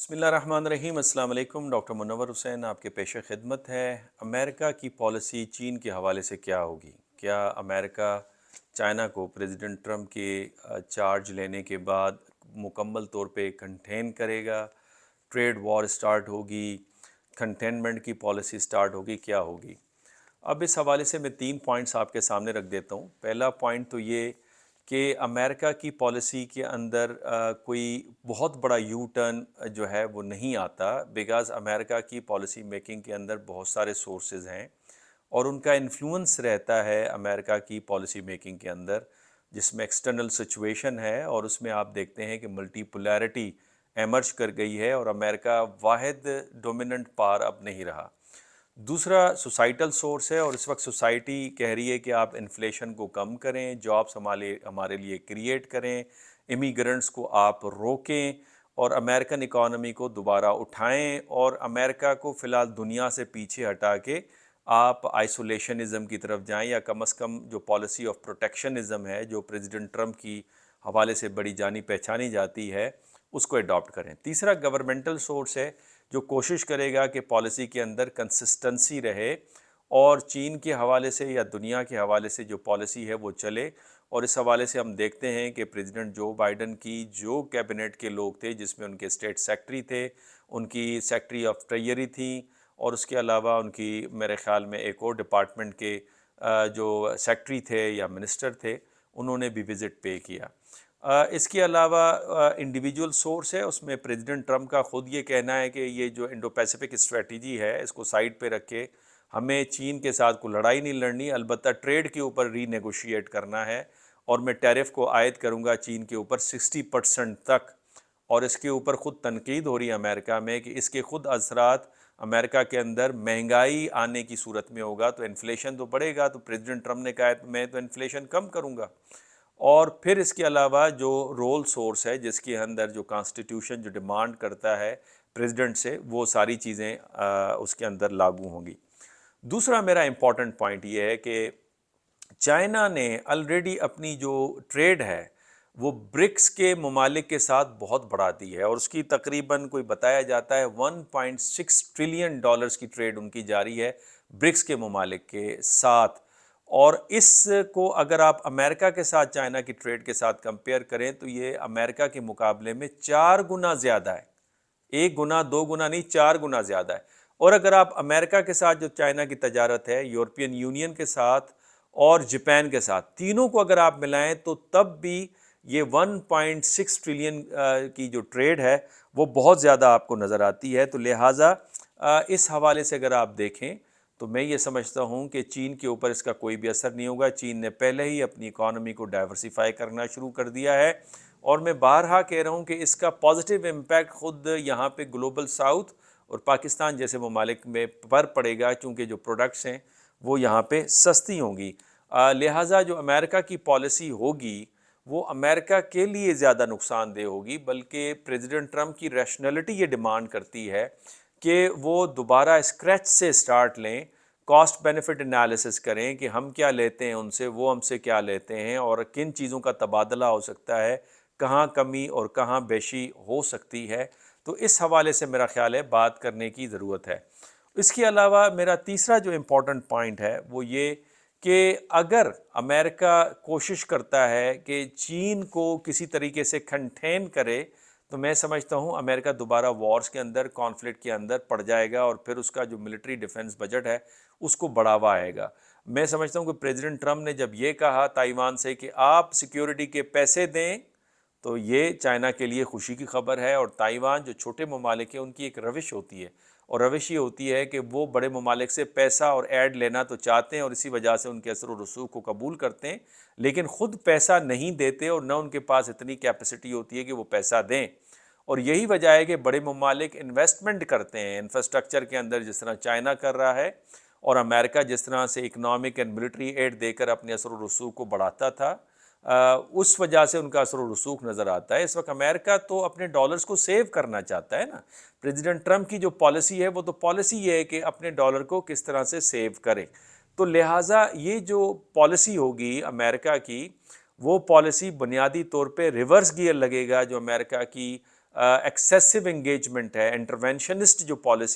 بسم اللہ الرحمن الرحیم۔ السلام علیکم، ڈاکٹر منور حسین آپ کے پیش خدمت ہے۔ امریکہ کی پالیسی چین کے حوالے سے کیا ہوگی؟ کیا امریکہ چائنا کو پریزیڈنٹ ٹرمپ کے چارج لینے کے بعد مکمل طور پہ کنٹین کرے گا؟ ٹریڈ وار سٹارٹ ہوگی؟ کنٹینمنٹ کی پالیسی سٹارٹ ہوگی؟ کیا ہوگی؟ اب اس حوالے سے میں 3 پوائنٹس آپ کے سامنے رکھ دیتا ہوں۔ پہلا پوائنٹ تو یہ کہ امریکہ کی پالیسی کے اندر کوئی بہت بڑا یو ٹرن جو ہے وہ نہیں آتا، بیکاز امریکہ کی پالیسی میکنگ کے اندر بہت سارے سورسز ہیں اور ان کا انفلوئنس رہتا ہے امریکہ کی پالیسی میکنگ کے اندر، جس میں ایکسٹرنل سچویشن ہے اور اس میں آپ دیکھتے ہیں کہ ملٹی پولیرٹی ایمرج کر گئی ہے اور امریکہ واحد ڈومیننٹ پار اب نہیں رہا۔ دوسرا سوسائٹل سورس ہے، اور اس وقت سوسائٹی کہہ رہی ہے کہ آپ انفلیشن کو کم کریں، جابس ہمارے لیے کریٹ کریں، امیگرنٹس کو آپ روکیں اور امریکن اکانومی کو دوبارہ اٹھائیں اور امریکہ کو فی الحال دنیا سے پیچھے ہٹا کے آپ آئسولیشنزم کی طرف جائیں، یا کم از کم جو پالیسی آف پروٹیکشنزم ہے جو پریزیڈنٹ ٹرمپ کی حوالے سے بڑی جانی پہچانی جاتی ہے اس کو اڈاپٹ کریں۔ تیسرا گورنمنٹل سورس ہے جو کوشش کرے گا کہ پالیسی کے اندر کنسسٹنسی رہے اور چین کے حوالے سے یا دنیا کے حوالے سے جو پالیسی ہے وہ چلے۔ اور اس حوالے سے ہم دیکھتے ہیں کہ پریزیڈنٹ جو بائیڈن کی جو کیبنٹ کے لوگ تھے، جس میں ان کے اسٹیٹ سیکٹری تھے، ان کی سیکٹری آف ٹریجری تھیں، اور اس کے علاوہ ان کی میرے خیال میں ایک اور ڈپارٹمنٹ کے جو سیکٹری تھے یا منسٹر تھے، انہوں نے بھی وزٹ پے کیا۔ اس کے علاوہ انڈیویجول سورس ہے، اس میں پریزیڈنٹ ٹرمپ کا خود یہ کہنا ہے کہ یہ جو انڈو پیسیفک اسٹریٹجی ہے اس کو سائیڈ پہ رکھ کے ہمیں چین کے ساتھ کوئی لڑائی نہیں لڑنی، البتہ ٹریڈ کے اوپر ری نیگوشیٹ کرنا ہے، اور میں ٹیرف کو عائد کروں گا چین کے اوپر 60% تک۔ اور اس کے اوپر خود تنقید ہو رہی ہے امریکہ میں کہ اس کے خود اثرات امریکہ کے اندر مہنگائی آنے کی صورت میں ہوگا، تو انفلیشن تو بڑھے گا، تو پریزیڈنٹ ٹرمپ نے کہا ہے میں تو انفلیشن کم کروں گا۔ اور پھر اس کے علاوہ جو رول سورس ہے جس کے اندر جو کانسٹیٹیوشن جو ڈیمانڈ کرتا ہے پریزیڈنٹ سے، وہ ساری چیزیں اس کے اندر لاگو ہوں گی۔ دوسرا میرا امپورٹنٹ پوائنٹ یہ ہے کہ چائنا نے آلریڈی اپنی جو ٹریڈ ہے وہ برکس کے ممالک کے ساتھ بہت بڑھا دی ہے، اور اس کی تقریباً کوئی بتایا جاتا ہے 1.6 ٹریلین ڈالرز کی ٹریڈ ان کی جاری ہے برکس کے ممالک کے ساتھ۔ اور اس کو اگر آپ امریکہ کے ساتھ چائنا کی ٹریڈ کے ساتھ کمپیئر کریں تو یہ امریکہ کے مقابلے میں 4 گنا زیادہ ہے، 1 گنا 2 گنا نہیں، 4 گنا زیادہ ہے۔ اور اگر آپ امریکہ کے ساتھ جو چائنا کی تجارت ہے، یورپین یونین کے ساتھ اور جاپان کے ساتھ، تینوں کو اگر آپ ملائیں تو تب بھی یہ 1.6 ٹریلین کی جو ٹریڈ ہے وہ بہت زیادہ آپ کو نظر آتی ہے۔ تو لہٰذا اس حوالے سے اگر آپ دیکھیں تو میں یہ سمجھتا ہوں کہ چین کے اوپر اس کا کوئی بھی اثر نہیں ہوگا۔ چین نے پہلے ہی اپنی اکانومی کو ڈائیورسیفائی کرنا شروع کر دیا ہے، اور میں بارہا کہہ رہا ہوں کہ اس کا پازیٹیو امپیکٹ خود یہاں پہ گلوبل ساؤتھ اور پاکستان جیسے ممالک میں پر پڑے گا، چونکہ جو پروڈکٹس ہیں وہ یہاں پہ سستی ہوں گی۔ لہٰذا جو امریکہ کی پالیسی ہوگی وہ امریکہ کے لیے زیادہ نقصان دہ ہوگی، بلکہ پریزیڈنٹ ٹرمپ کی ریشنلٹی یہ ڈیمانڈ کرتی ہے کہ وہ دوبارہ اسکریچ سے سٹارٹ لیں، کاسٹ بینیفٹ انالیسس کریں کہ ہم کیا لیتے ہیں ان سے، وہ ہم سے کیا لیتے ہیں، اور کن چیزوں کا تبادلہ ہو سکتا ہے، کہاں کمی اور کہاں بیشی ہو سکتی ہے۔ تو اس حوالے سے میرا خیال ہے بات کرنے کی ضرورت ہے۔ اس کے علاوہ میرا تیسرا جو امپورٹنٹ پوائنٹ ہے وہ یہ کہ اگر امریکہ کوشش کرتا ہے کہ چین کو کسی طریقے سے کنٹین کرے تو میں سمجھتا ہوں امریکہ دوبارہ وارز کے اندر، کانفلکٹ کے اندر پڑ جائے گا، اور پھر اس کا جو ملٹری ڈیفنس بجٹ ہے اس کو بڑھاوا آئے گا۔ میں سمجھتا ہوں کہ پریزیڈنٹ ٹرمپ نے جب یہ کہا تائیوان سے کہ آپ سیکیورٹی کے پیسے دیں، تو یہ چائنا کے لیے خوشی کی خبر ہے، اور تائیوان جو چھوٹے ممالک ہیں ان کی ایک روش ہوتی ہے، اور روش یہ ہوتی ہے کہ وہ بڑے ممالک سے پیسہ اور ایڈ لینا تو چاہتے ہیں، اور اسی وجہ سے ان کے اثر و رسوخ کو قبول کرتے ہیں، لیکن خود پیسہ نہیں دیتے اور نہ ان کے پاس اتنی کیپیسٹی ہوتی ہے کہ وہ پیسہ دیں۔ اور یہی وجہ ہے کہ بڑے ممالک انویسٹمنٹ کرتے ہیں انفراسٹرکچر کے اندر، جس طرح چائنا کر رہا ہے، اور امریکہ جس طرح سے اکنامک اینڈ ملٹری ایڈ دے کر اپنے اثر و رسوخ کو بڑھاتا تھا، اس وجہ سے ان کا اثر و رسوخ نظر آتا ہے۔ اس وقت امریکہ تو اپنے ڈالرز کو سیو کرنا چاہتا ہے نا۔ پریزیڈنٹ ٹرمپ کی جو پالیسی ہے وہ تو پالیسی یہ ہے کہ اپنے ڈالر کو کس طرح سے سیو کرے، تو لہٰذا یہ جو پالیسی ہوگی امریکہ کی، وہ پالیسی بنیادی طور پہ ریورس گیئر لگے گا جو امریکہ کی ایکسیسو انگیجمنٹ ہے، انٹرونشنسٹ جو پالیسی